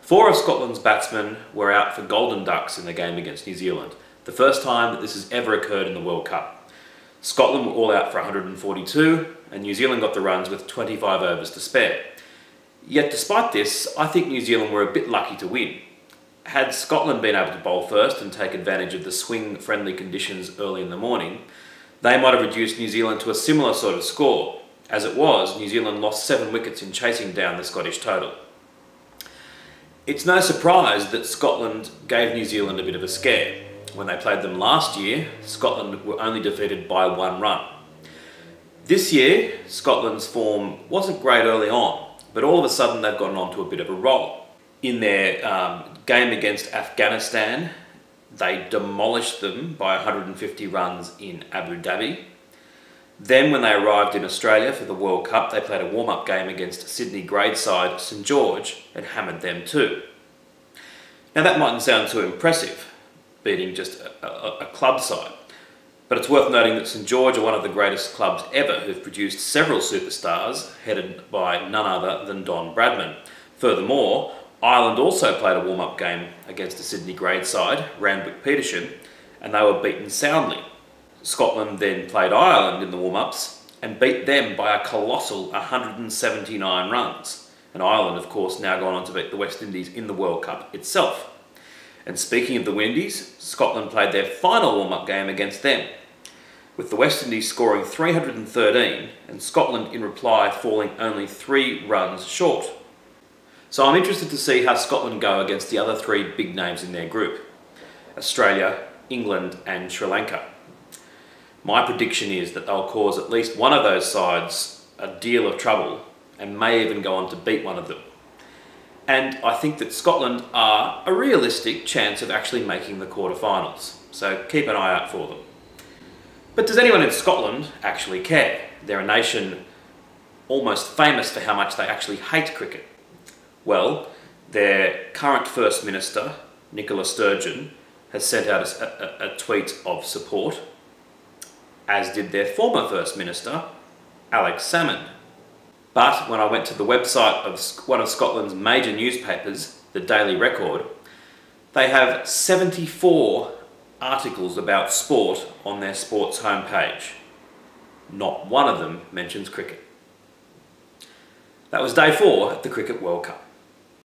Four of Scotland's batsmen were out for golden ducks in the game against New Zealand, the first time that this has ever occurred in the World Cup. Scotland were all out for 142 and New Zealand got the runs with 25 overs to spare. Yet despite this, I think New Zealand were a bit lucky to win. Had Scotland been able to bowl first and take advantage of the swing-friendly conditions early in the morning, they might have reduced New Zealand to a similar sort of score. As it was, New Zealand lost 7 wickets in chasing down the Scottish total. It's no surprise that Scotland gave New Zealand a bit of a scare. When they played them last year, Scotland were only defeated by 1 run. This year, Scotland's form wasn't great early on, but all of a sudden they've gotten onto a bit of a roll. In their game against Afghanistan, they demolished them by 150 runs in Abu Dhabi. Then when they arrived in Australia for the World Cup, they played a warm-up game against Sydney grade side St George and hammered them too. Now that mightn't sound too impressive, beating just a club side, but it's worth noting that St George are one of the greatest clubs ever who've produced several superstars, headed by none other than Don Bradman. Furthermore, Ireland also played a warm-up game against a Sydney grade side, Randwick-Petersham, and they were beaten soundly. Scotland then played Ireland in the warm-ups and beat them by a colossal 179 runs. And Ireland, of course, now gone on to beat the West Indies in the World Cup itself. And speaking of the Windies, Scotland played their final warm-up game against them, with the West Indies scoring 313 and Scotland in reply falling only 3 runs short. So I'm interested to see how Scotland go against the other 3 big names in their group: Australia, England and Sri Lanka. My prediction is that they'll cause at least one of those sides a deal of trouble and may even go on to beat one of them. And I think that Scotland are a realistic chance of actually making the quarterfinals, so keep an eye out for them. But does anyone in Scotland actually care? They're a nation almost famous for how much they actually hate cricket. Well, their current First Minister, Nicola Sturgeon, has sent out a tweet of support, as did their former First Minister, Alex Salmond. But when I went to the website of one of Scotland's major newspapers, the Daily Record, they have 74 articles about sport on their sports homepage. Not one of them mentions cricket. That was day 4 at the Cricket World Cup.